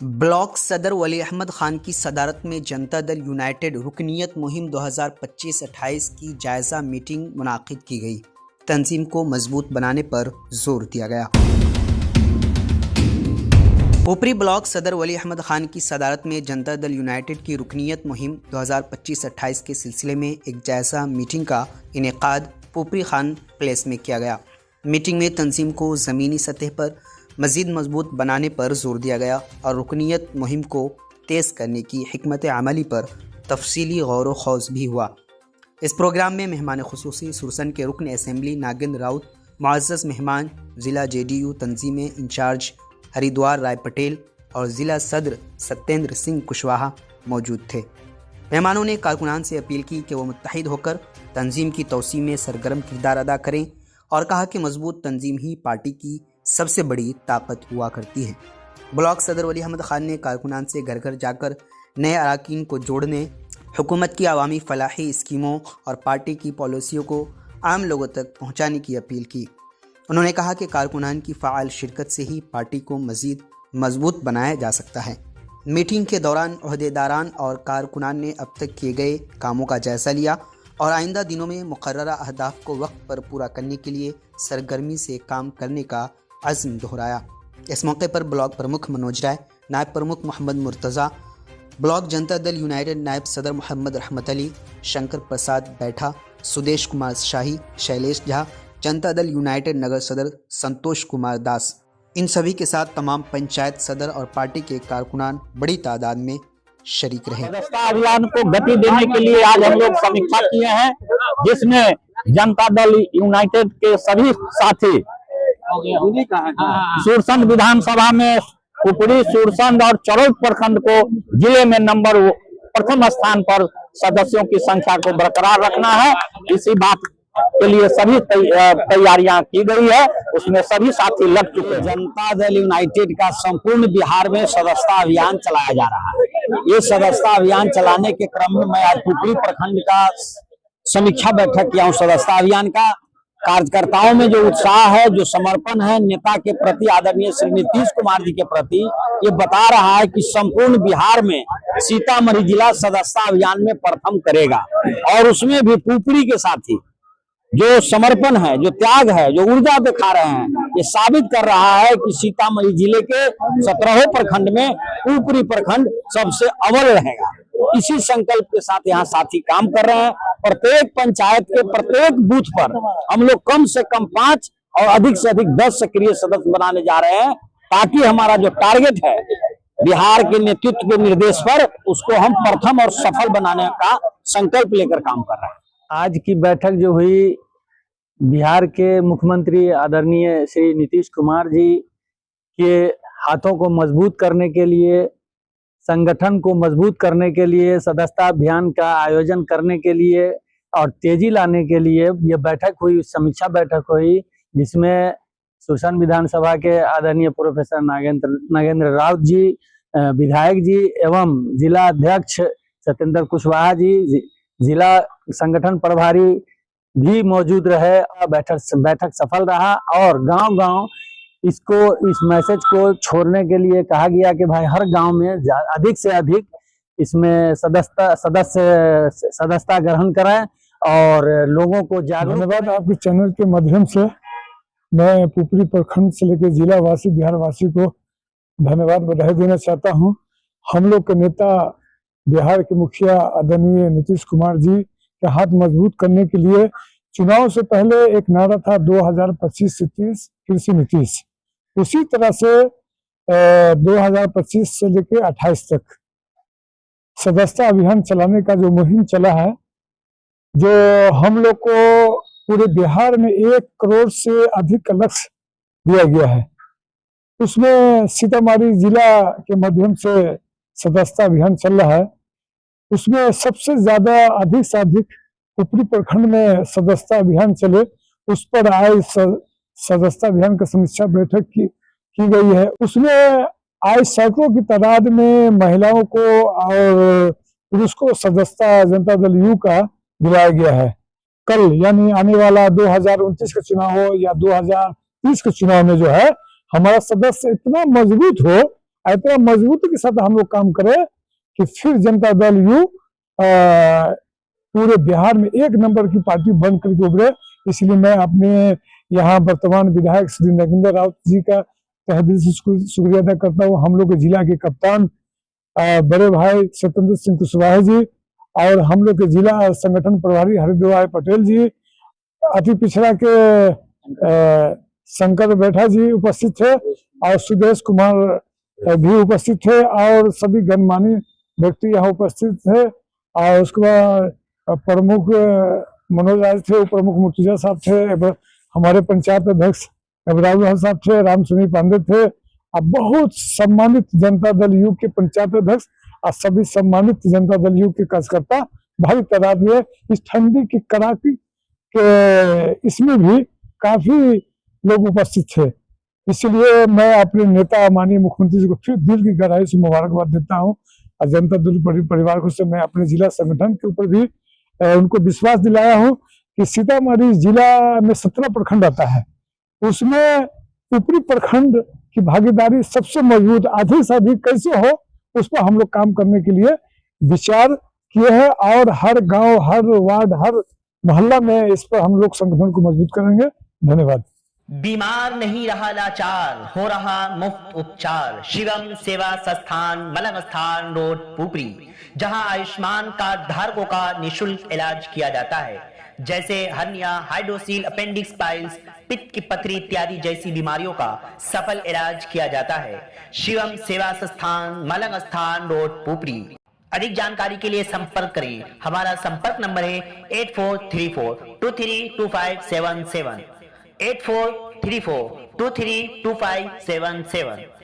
Block सदर वली अहमद खान की सदारत में जनता दल यूनाइटेड रुकनीत मुहिम 2025-28 की जायज़ा मीटिंग मुनाकिद की गई। तंजीम को मजबूत बनाने पर जोर दिया गया। ऊपरी ब्लॉक सदर वली अहमद खान की सदारत में जनता दल यूनाइटेड की रुकनीत मुहिम 2025-28 के सिलसिले में एक जायज़ा मीटिंग का इनेकाद ऊपरी खान प्लेस में किया गया। मीटिंग में तंजीम को ज़मीनी सतह पर मज़ीद मजबूत बनाने पर जोर दिया गया और रुकनीत मुहिम को तेज़ करने की हिकमत अमली पर तफसीली गौर व खौज़ भी हुआ। इस प्रोग्राम में मेहमान खुसूसी सुरसन के रुकन असम्बली नागेंद्र राउत, मुअज़्ज़ज़ मेहमान ज़िला JDU तंजीमें इंचार्ज हरिद्वार राय पटेल और ज़िला सदर सत्येंद्र सिंह कुशवाहा मौजूद थे। मेहमानों ने कारकुनान से अपील की कि वह मुत्तहिद होकर तंजीम की तोसी में सरगर्म किरदार अदा करें और कहा कि मजबूत तंजीम ही पार्टी की सबसे बड़ी ताकत हुआ करती है। ब्लॉक सदर वली अहमद खान ने कारकुनान से घर घर जाकर नए अरकान को जोड़ने, हुकूमत की अवामी फलाही स्कीमों और पार्टी की पॉलिसियों को आम लोगों तक पहुँचाने की अपील की। उन्होंने कहा कि कारकुनान की फ़ाल शिरकत से ही पार्टी को मज़ीद मजबूत बनाया जा सकता है। मीटिंग के दौरान ओहदेदारान और कारकुनान ने अब तक किए गए कामों का जायज़ा लिया और आइंदा दिनों में मुकर्ररा अहदाफ को वक्त पर पूरा करने के लिए सरगर्मी से काम करने का अज़्म दोहराया। इस मौके पर ब्लॉक प्रमुख मनोज राय, नायब प्रमुख मोहम्मद मुर्तज़ा, ब्लॉक जनता दल यूनाइटेड नायब सदर मोहम्मद रहमत अली, शंकर प्रसाद बैठा, सुदेश कुमार शाही, शैलेश झा, जनता दल यूनाइटेड नगर सदर संतोष कुमार दास, इन सभी के साथ तमाम पंचायत सदर और पार्टी के कारकुनान बड़ी तादाद में शरीक रहे। अभियान को गति देने के लिए आज हम लोग समीक्षा किए हैं, जिसमें जनता दल यूनाइटेड के सभी साथी सुरसंड विधानसभा में ऊपरी सुरसंड और चरौद प्रखंड को जिले में नंबर प्रथम स्थान पर सदस्यों की संख्या को बरकरार रखना है। इसी बात के लिए सभी तैयारियां की गई है, उसमें सभी साथी लग चुके हैं। जनता दल यूनाइटेड का संपूर्ण बिहार में सदस्यता अभियान चलाया जा रहा है। ये सदस्यता अभियान चलाने के क्रम में मैं आज ऊपरी प्रखंड का समीक्षा बैठक किया हूँ। सदस्यता अभियान का कार्यकर्ताओं में जो उत्साह है, जो समर्पण है नेता के प्रति, आदरणीय श्री नीतीश कुमार जी के प्रति, ये बता रहा है कि संपूर्ण बिहार में सीतामढ़ी जिला सदस्यता अभियान में प्रथम करेगा। और उसमें भी पुपरी के साथी जो समर्पण है, जो त्याग है, जो ऊर्जा दिखा रहे हैं, ये साबित कर रहा है कि सीतामढ़ी जिले के 17 प्रखंड में ऊपरी प्रखंड सबसे अव्वल रहेगा। इसी संकल्प के साथ यहाँ साथी काम कर रहे हैं। प्रत्येक पंचायत के प्रत्येक बूथ पर हम लोग कम से कम 5 और अधिक से अधिक 10 सक्रिय सदस्य बनाने जा रहे हैं, ताकि हमारा जो टारगेट है बिहार के नेतृत्व के निर्देश पर, उसको हम प्रथम और सफल बनाने का संकल्प लेकर काम कर रहे हैं। आज की बैठक जो हुई, बिहार के मुख्यमंत्री आदरणीय श्री नीतीश कुमार जी के हाथों को मजबूत करने के लिए, संगठन को मजबूत करने के लिए, सदस्यता अभियान का आयोजन करने के लिए और तेजी लाने के लिए ये बैठक हुई, समीक्षा बैठक हुई, जिसमें सुरसन विधानसभा के आदरणीय प्रोफेसर नागेंद्र राउत जी, विधायक जी एवं जिला अध्यक्ष सत्येंद्र कुशवाहा जी, जिला संगठन प्रभारी भी मौजूद रहे। बैठक सफल रहा और गांव-गांव इस मैसेज को छोड़ने के लिए कहा गया कि भाई हर गांव में अधिक से अधिक इसमें सदस्यता ग्रहण करें और लोगों को जागरूक। धन्यवाद। आपके चैनल के माध्यम से मैं पुपरी प्रखंड से लेकर जिला वासी, बिहार वासी को धन्यवाद, बधाई देना चाहता हूं। हम लोग के नेता बिहार के मुखिया आदरणीय नीतीश कुमार जी के हाथ मजबूत करने के लिए चुनाव से पहले एक नारा था 2025 से 30 कृषि नीतीश। उसी तरह से 2025 से लेकर 28 तक सदस्यता अभियान चलाने का जो मुहिम चला है, जो हम लोग को पूरे बिहार में 1 करोड़ से अधिक का लक्ष्य दिया गया है, उसमें सीतामढ़ी जिला के माध्यम से सदस्यता अभियान चल रहा है। उसमें सबसे ज्यादा अधिक से अधिक ऊपरी प्रखंड में सदस्यता अभियान चले, उस पर आज सदस्यता अभियान की समीक्षा बैठक की गई है। उसमें आज सैकड़ों की तादाद में महिलाओं को और पुरुष को सदस्यता जनता दल यू का दिलाया गया है। कल यानी आने वाला 2029 का चुनाव हो या 2030 के चुनाव में जो है, हमारा सदस्य इतना मजबूत हो, इतना मजबूती के साथ हम लोग काम करें कि फिर जनता दल यू पूरे बिहार में एक नंबर की पार्टी बन करके उभरे। इसलिए मैं अपने यहाँ वर्तमान विधायक श्री नगेंद्र राउत जी का तहे दिल से शुक्रिया अदा करता हूँ। हम लोग के जिला के कप्तान बड़े भाई सत्येंद्र सिंह कुशवाहा जी और हम लोग के जिला संगठन प्रभारी हरिद्वार पटेल जी, अति पिछड़ा के शंकर बैठा जी उपस्थित थे और सुदेश कुमार भी उपस्थित थे और सभी गणमान्य व्यक्ति यहाँ उपस्थित थे। और उसके बाद प्रमुख मनोज राज थे, उप प्रमुख मुर्तुजा साहब थे, हमारे पंचायत अध्यक्ष राहुल साहब थे, राम सुनी पांडे थे और बहुत सम्मानित जनता दल यू के पंचायत अध्यक्ष और सभी सम्मानित जनता दल यू के कार्यकर्ता भारी तादाद में इस ठंडी की कड़ाके के इसमें भी काफी लोग उपस्थित थे। इसलिए मैं अपने नेता माननीय मुख्यमंत्री जी को फिर दिल की गहराई से मुबारकबाद देता हूं और जनता दल परिवार को से मैं अपने जिला संगठन के ऊपर भी उनको विश्वास दिलाया हूं कि सीतामढ़ी जिला में 17 प्रखंड आता है, उसमें ऊपरी प्रखंड की भागीदारी सबसे मजबूत अधिक से अधिक कैसे हो उस पर हम लोग काम करने के लिए विचार किए हैं और हर गांव, हर वार्ड, हर मोहल्ला में इस पर हम लोग संगठन को मजबूत करेंगे। धन्यवाद। बीमार नहीं रहा लाचार, हो रहा मुफ्त उपचार। शिवम सेवा संस्थान, मलंग स्थान रोड, पुपरी, जहां आयुष्मान कार्ड धारकों का निःशुल्क इलाज किया जाता है, जैसे हर्निया, हाइड्रोसील, अपेंडिक्स, पाइल्स, पित्त की पथरी इत्यादि जैसी बीमारियों का सफल इलाज किया जाता है। शिवम सेवा संस्थान, मलंग स्थान रोड, पुपरी। अधिक जानकारी के लिए संपर्क करें। हमारा संपर्क नंबर है 8434232577, 8434232577।